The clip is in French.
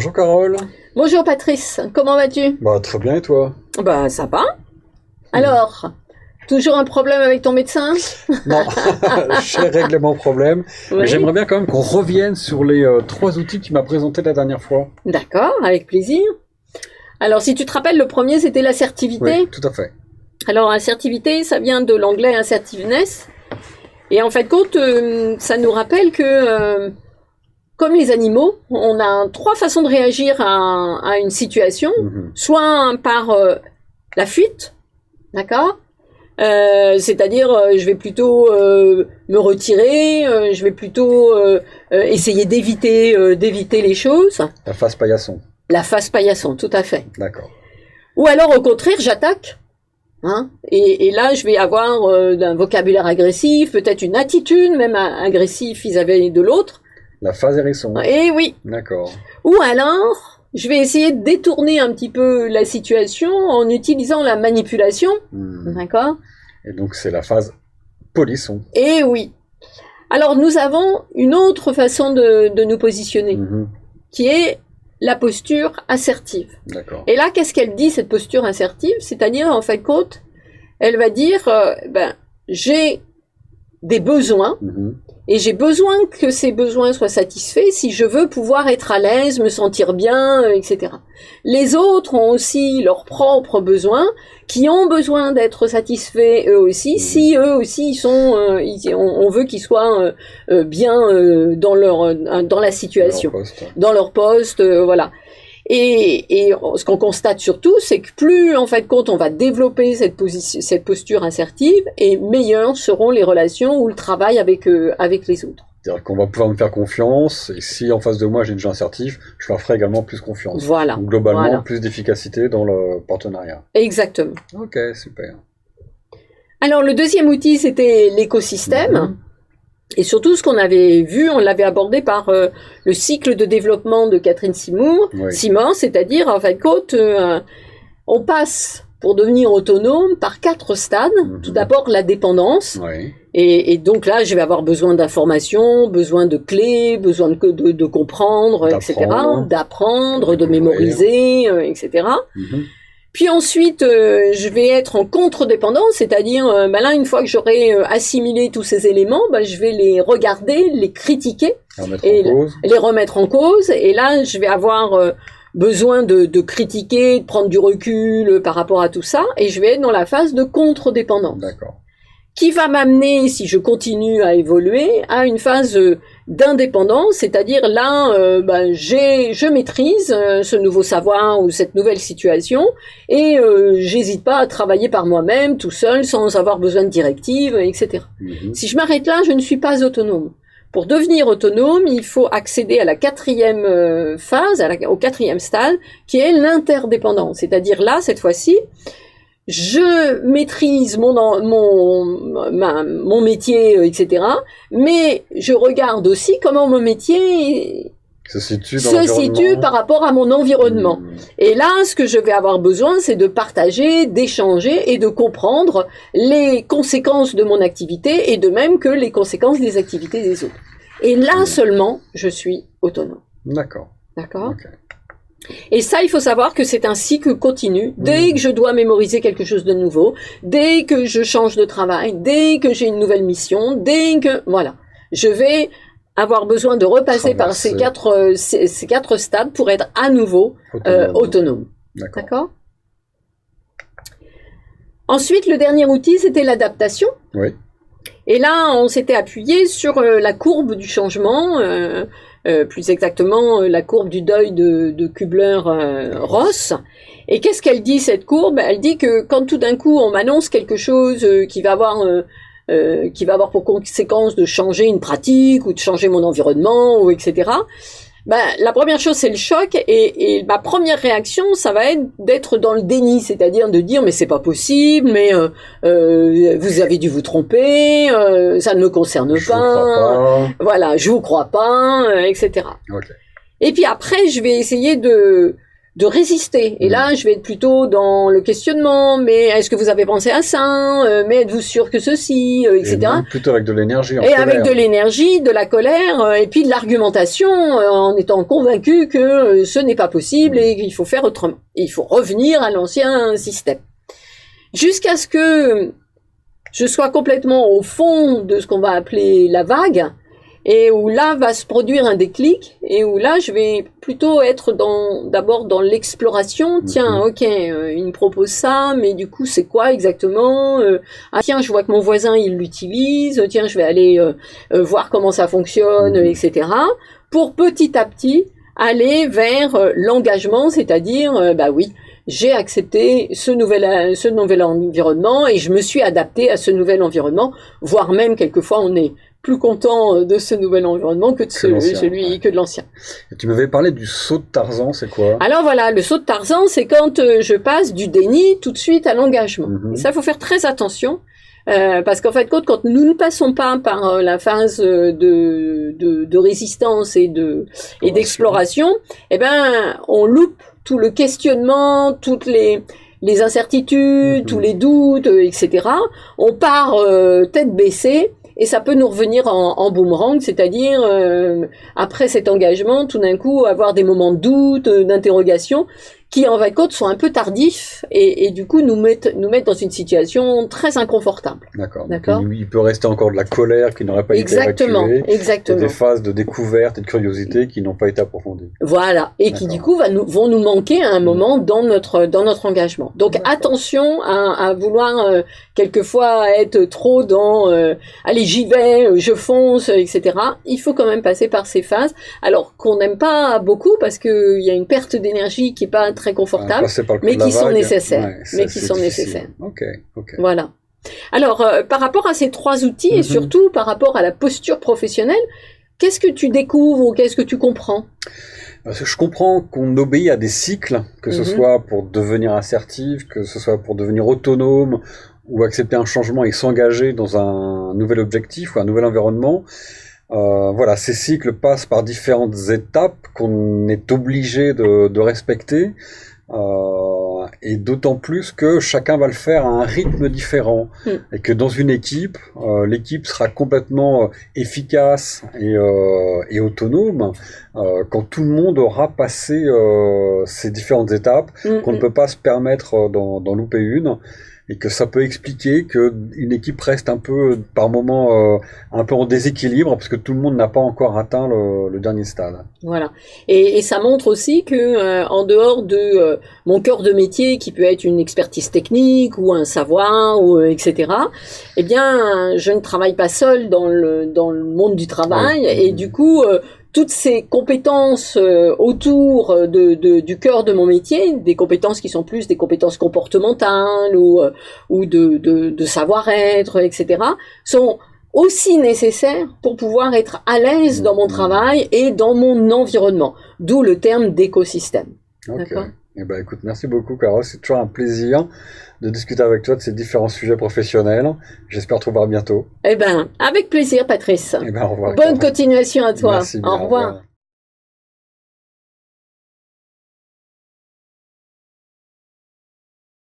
Bonjour Carole. Bonjour Patrice, comment vas-tu? Très bien et toi? Ça va. Alors, toujours un problème avec ton médecin? Non, j'ai réglé mon problème. Oui. Mais j'aimerais bien quand même qu'on revienne sur les 3 outils que tu m'as présentés la dernière fois. D'accord, avec plaisir. Alors, si tu te rappelles, le premier, c'était l'assertivité. Oui, tout à fait. Alors, assertivité, ça vient de l'anglais assertiveness. Et en fait, ça nous rappelle que, comme les animaux, on a 3 façons de réagir à une situation. Soit par la fuite, d'accord? C'est-à-dire, je vais plutôt me retirer, je vais plutôt essayer d'éviter les choses. La face paillasson. La face paillasson, tout à fait. D'accord. Ou alors, au contraire, j'attaque. Hein, et là, je vais avoir un vocabulaire agressif, peut-être une attitude même agressive vis-à-vis de l'autre. La phase hérisson. Eh oui. D'accord. Ou alors, je vais essayer de détourner un petit peu la situation en utilisant la manipulation. D'accord? Et donc, c'est la phase polisson. Eh oui. Alors, nous avons une autre façon de nous positionner, qui est la posture assertive. D'accord. Et là, qu'est-ce qu'elle dit, cette posture assertive? C'est-à-dire, en fait, elle va dire, j'ai des besoins, et j'ai besoin que ces besoins soient satisfaits si je veux pouvoir être à l'aise, me sentir bien, etc. Les autres ont aussi leurs propres besoins, qui ont besoin d'être satisfaits eux aussi, si eux aussi ils sont, on veut qu'ils soient bien dans la situation, dans leur poste, voilà. Et ce qu'on constate surtout, c'est que plus, en fait, on va développer cette posture assertive, et meilleures seront les relations ou le travail avec les autres. C'est-à-dire qu'on va pouvoir me faire confiance, et si en face de moi j'ai des gens assertifs, je leur ferai également plus confiance. Voilà. Donc, globalement, plus d'efficacité dans le partenariat. Exactement. Ok, super. Alors, le deuxième outil, c'était l'écosystème. Et surtout, ce qu'on avait vu, on l'avait abordé par le cycle de développement de Catherine Simard, c'est-à-dire, en fait, on passe, pour devenir autonome, par 4 stades. Tout d'abord, la dépendance. Et donc là, je vais avoir besoin d'informations, besoin de clés, besoin de comprendre, etc., d'apprendre, de mémoriser, etc. Puis ensuite, je vais être en contre-dépendance, c'est-à-dire, là, une fois que j'aurai assimilé tous ces éléments, je vais les regarder, les critiquer, les remettre en cause. Et là, je vais avoir besoin de critiquer, de prendre du recul par rapport à tout ça, et je vais être dans la phase de contre-dépendance. D'accord. Qui va m'amener, si je continue à évoluer, à une phase d'indépendance, c'est-à-dire là, je maîtrise ce nouveau savoir ou cette nouvelle situation, et j'hésite pas à travailler par moi-même, tout seul, sans avoir besoin de directives, etc. Si je m'arrête là, je ne suis pas autonome. Pour devenir autonome, il faut accéder à la 4e phase, au 4e stade, qui est l'interdépendance. C'est-à-dire là, cette fois-ci, je maîtrise mon métier, etc. Mais je regarde aussi comment mon métier se situe par rapport à mon environnement. Et là, ce que je vais avoir besoin, c'est de partager, d'échanger et de comprendre les conséquences de mon activité et de même que les conséquences des activités des autres. Et là seulement, je suis autonome. D'accord. D'accord. Okay. Et ça, il faut savoir que c'est un cycle continu. Dès que je dois mémoriser quelque chose de nouveau, dès que je change de travail, dès que j'ai une nouvelle mission, voilà, je vais avoir besoin de repasser par ces 4 stades pour être à nouveau autonome. D'accord. Ensuite, le dernier outil, c'était l'adaptation. Oui. Et là, on s'était appuyé sur la courbe du changement, plus exactement la courbe du deuil de Kubler-Ross. Et qu'est-ce qu'elle dit, cette courbe? Elle dit que quand tout d'un coup on m'annonce quelque chose qui va avoir pour conséquence de changer une pratique ou de changer mon environnement, ou etc., la première chose, c'est le choc, et ma première réaction, ça va être d'être dans le déni, c'est-à-dire de dire, mais c'est pas possible, mais vous avez dû vous tromper, ça ne me concerne pas, voilà, je vous crois pas, etc. Okay. Et puis après, je vais essayer de de résister. Et là, je vais être plutôt dans le questionnement, mais est-ce que vous avez pensé à ça? Mais êtes-vous sûr que ceci, etc. Et plutôt avec de l'énergie. Et avec de l'énergie, de la colère, et puis de l'argumentation, en étant convaincu que ce n'est pas possible et qu'il faut faire autrement. Et il faut revenir à l'ancien système. Jusqu'à ce que je sois complètement au fond de ce qu'on va appeler la vague, et où là va se produire un déclic, et où là je vais plutôt être d'abord dans l'exploration. Tiens, ok, il me propose ça, mais du coup c'est quoi exactement? Ah tiens, je vois que mon voisin il l'utilise, tiens, je vais aller voir comment ça fonctionne, etc. Pour petit à petit aller vers l'engagement, c'est-à-dire, bah oui, j'ai accepté ce nouvel environnement et je me suis adapté à ce nouvel environnement, voire même quelquefois on est plus content de ce nouvel environnement que de l'ancien. Et tu m'avais parlé du saut de Tarzan, c'est quoi? Alors voilà, le saut de Tarzan, c'est quand je passe du déni tout de suite à l'engagement. Et ça, il faut faire très attention. Parce qu'en fait, quand nous ne passons pas par la phase de résistance et d'exploration, eh ben, on loupe tout le questionnement, toutes les incertitudes, tous les doutes, etc. On part tête baissée. Et ça peut nous revenir en boomerang, c'est-à-dire après cet engagement, tout d'un coup avoir des moments de doute, d'interrogation, qui en fin de compte sont un peu tardifs et du coup nous mettent dans une situation très inconfortable. D'accord. Il peut rester encore de la colère qui n'aurait pas été évacuée. Exactement. Des phases de découverte et de curiosité qui n'ont pas été approfondies. Voilà, et qui du coup vont nous manquer à un moment dans notre engagement. Donc attention à vouloir quelquefois être trop dans allez j'y vais, je fonce, etc. Il faut quand même passer par ces phases, alors qu'on n'aime pas beaucoup parce que il y a une perte d'énergie qui est pas très confortable, mais qui sont nécessaires. Ok. Voilà. Alors, par rapport à ces 3 outils et surtout par rapport à la posture professionnelle, qu'est-ce que tu découvres ou qu'est-ce que tu comprends? Je comprends qu'on obéit à des cycles, que ce soit pour devenir assertif, que ce soit pour devenir autonome ou accepter un changement et s'engager dans un nouvel objectif ou un nouvel environnement. Voilà, ces cycles passent par différentes étapes qu'on est obligé de respecter, et d'autant plus que chacun va le faire à un rythme différent, et que dans une équipe, l'équipe sera complètement efficace et autonome quand tout le monde aura passé ces différentes étapes, qu'on ne peut pas se permettre d'en louper une. Et que ça peut expliquer qu'une équipe reste un peu, par moment, un peu en déséquilibre, parce que tout le monde n'a pas encore atteint le dernier stade. Voilà. Et ça montre aussi que, en dehors de mon cœur de métier, qui peut être une expertise technique ou un savoir, ou etc., eh bien, je ne travaille pas seul dans le monde du travail, et du coup, toutes ces compétences autour du cœur de mon métier, des compétences qui sont plus des compétences comportementales ou de savoir-être, etc., sont aussi nécessaires pour pouvoir être à l'aise dans mon travail et dans mon environnement. D'où le terme d'écosystème. D'accord. Eh ben, écoute, merci beaucoup, Carole. C'est toujours un plaisir de discuter avec toi de ces différents sujets professionnels. J'espère te revoir bientôt. Eh ben, avec plaisir, Patrice. Eh ben, au revoir. Bonne continuation à toi. Merci bien, au revoir.